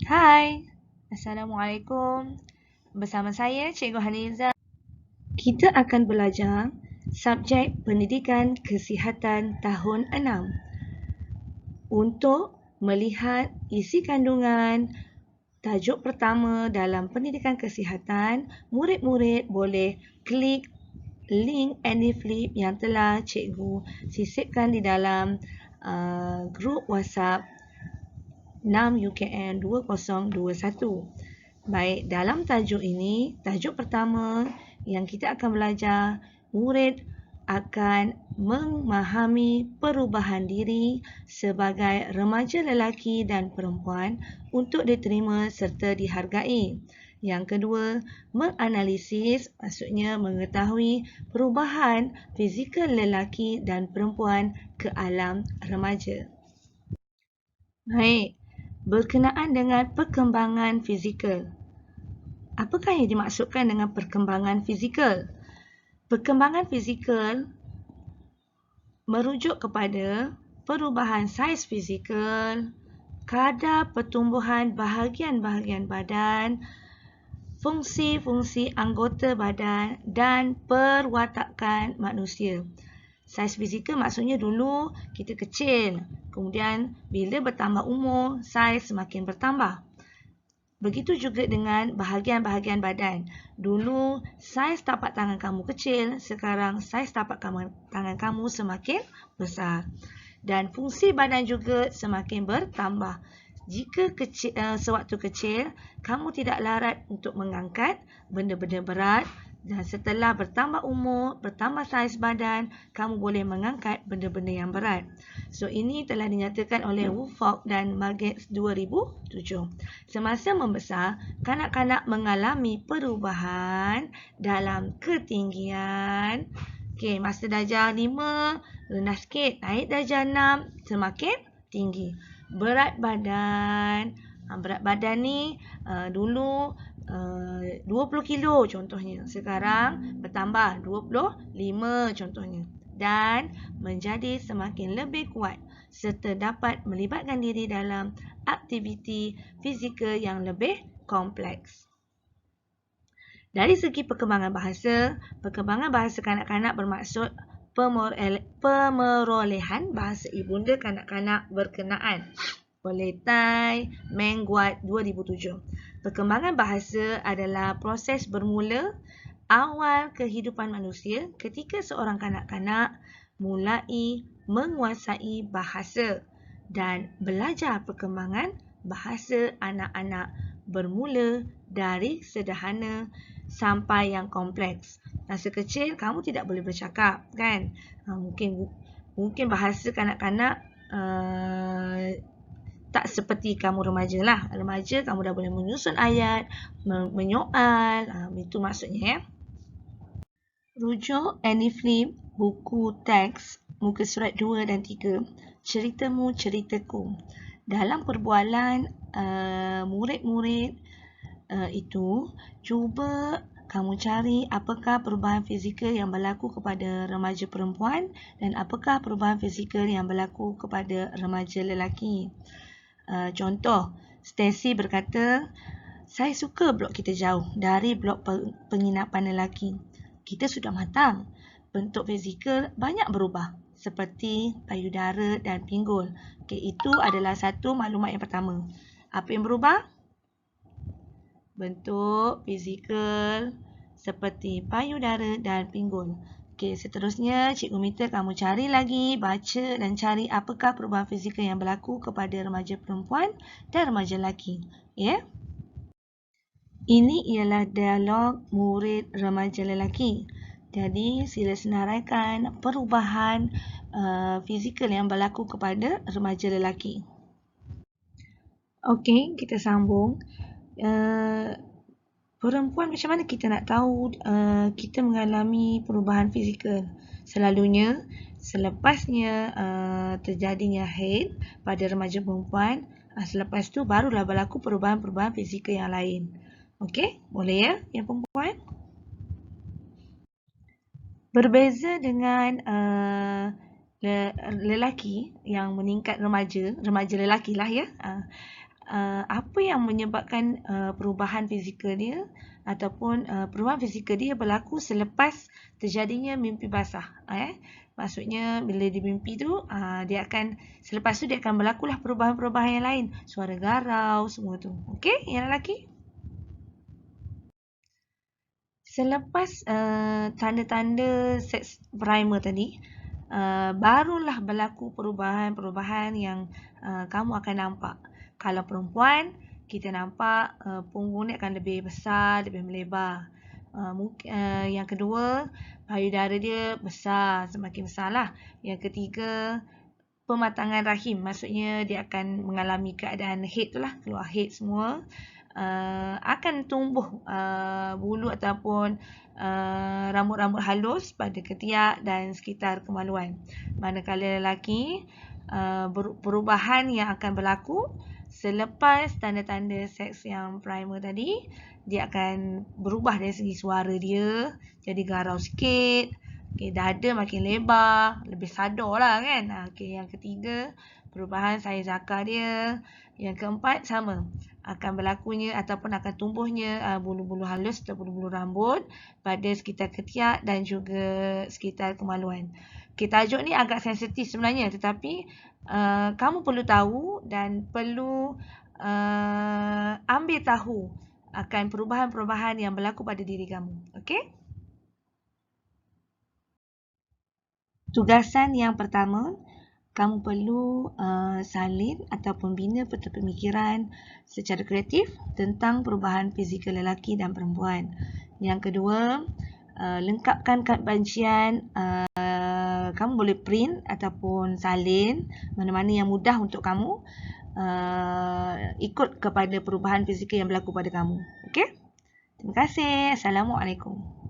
Hai, Assalamualaikum. Bersama saya, Cikgu Haniza. Kita akan belajar subjek pendidikan kesihatan tahun 6. Untuk melihat isi kandungan tajuk pertama dalam pendidikan kesihatan, murid-murid boleh klik link AnyFlip yang telah Cikgu sisipkan di dalam grup WhatsApp 6 UKM 2021. Baik, dalam tajuk ini, tajuk pertama yang kita akan belajar, murid akan memahami perubahan diri sebagai remaja lelaki dan perempuan untuk diterima serta dihargai. Yang kedua, menganalisis, maksudnya mengetahui perubahan fizikal lelaki dan perempuan ke alam remaja. Baik, berkenaan dengan perkembangan fizikal. Apakah yang dimaksudkan dengan perkembangan fizikal? Perkembangan fizikal merujuk kepada perubahan saiz fizikal, kadar pertumbuhan bahagian-bahagian badan, fungsi-fungsi anggota badan dan perwatakan manusia. Saiz fizikal maksudnya dulu kita kecil, kemudian bila bertambah umur, saiz semakin bertambah. Begitu juga dengan bahagian-bahagian badan. Dulu saiz tapak tangan kamu kecil, sekarang saiz tapak tangan kamu semakin besar. Dan fungsi badan juga semakin bertambah. Jika sewaktu kecil, kamu tidak larat untuk mengangkat benda-benda berat, dan setelah bertambah umur, bertambah saiz badan, kamu boleh mengangkat benda-benda yang berat. So, ini telah dinyatakan oleh Woodfork dan Magets 2007. Semasa membesar, kanak-kanak mengalami perubahan dalam ketinggian. Okey, masa darjah 5, rendah sikit. Naik darjah 6, semakin tinggi. Berat badan. Berat badan ni dulu 20 kilo contohnya. Sekarang bertambah 25 contohnya. Dan menjadi semakin lebih kuat serta dapat melibatkan diri dalam aktiviti fizikal yang lebih kompleks. Dari segi perkembangan bahasa kanak-kanak bermaksud pemerolehan bahasa ibunda kanak-kanak berkenaan oleh Tai Mengguat 2007. Perkembangan bahasa adalah proses bermula awal kehidupan manusia ketika seorang kanak-kanak mulai menguasai bahasa dan belajar perkembangan bahasa anak-anak bermula dari sederhana sampai yang kompleks. Masa kecil kamu tidak boleh bercakap, kan? Mungkin bahasa kanak-kanak tak seperti kamu remaja lah. Remaja kamu dah boleh menyusun ayat, menyoal, itu maksudnya ya. Rujuk AnyFlip, buku teks, muka surat 2 dan 3, Ceritamu Ceritaku. Dalam perbualan murid-murid itu, cuba kamu cari apakah perubahan fizikal yang berlaku kepada remaja perempuan dan apakah perubahan fizikal yang berlaku kepada remaja lelaki. Contoh, Stacy berkata, saya suka blok kita jauh dari blok penginapan lelaki. Kita sudah matang. Bentuk fizikal banyak berubah seperti payudara dan pinggul. Okay, itu adalah satu maklumat yang pertama. Apa yang berubah? Bentuk fizikal seperti payudara dan pinggul. Okey, seterusnya cikgu minta kamu cari lagi, baca dan cari apakah perubahan fizikal yang berlaku kepada remaja perempuan dan remaja lelaki. Ya. Ini ialah dialog murid remaja lelaki. Jadi, sila senaraikan perubahan fizikal yang berlaku kepada remaja lelaki. Okey, kita sambung. Perempuan macam mana kita nak tahu kita mengalami perubahan fizikal? Selalunya, selepasnya terjadinya haid pada remaja perempuan, selepas tu barulah berlaku perubahan-perubahan fizikal yang lain. Okey, boleh ya yang perempuan? Berbeza dengan lelaki yang meningkat remaja lelaki lah ya. apa yang menyebabkan perubahan fizikal dia ataupun perubahan fizikal dia berlaku selepas terjadinya mimpi basah. Maksudnya bila dia mimpi tu, selepas tu dia akan berlakulah perubahan-perubahan yang lain. Suara garau, semua tu. Okey, yang lelaki? Selepas tanda-tanda seks primer tadi, barulah berlaku perubahan-perubahan yang kamu akan nampak. Kalau perempuan, kita nampak punggung ni akan lebih besar, lebih melebar. Yang kedua, payudara dia besar, semakin besarlah. Yang ketiga, pematangan rahim, maksudnya dia akan mengalami keadaan head tu lah, keluar head semua. Akan tumbuh bulu ataupun rambut-rambut halus pada ketiak dan sekitar kemaluan. Manakala lelaki, perubahan yang akan berlaku selepas tanda-tanda seks yang primer tadi, dia akan berubah dari segi suara dia, jadi garau sikit. Okay, dada makin lebar, lebih sadar lah kan. Okay, yang ketiga, perubahan saiz zakar dia. Yang keempat, sama. Akan berlakunya ataupun akan tumbuhnya bulu-bulu halus atau bulu-bulu rambut pada sekitar ketiak dan juga sekitar kemaluan. Okay, tajuk ni agak sensitif sebenarnya, tetapi kamu perlu tahu dan perlu ambil tahu akan perubahan-perubahan yang berlaku pada diri kamu. Okey? Tugasan yang pertama, kamu perlu salin ataupun bina pemikiran secara kreatif tentang perubahan fizikal lelaki dan perempuan. Yang kedua, lengkapkan kad bancian. Kamu boleh print ataupun salin mana-mana yang mudah untuk kamu ikut kepada perubahan fizikal yang berlaku pada kamu. Okey? Terima kasih. Assalamualaikum.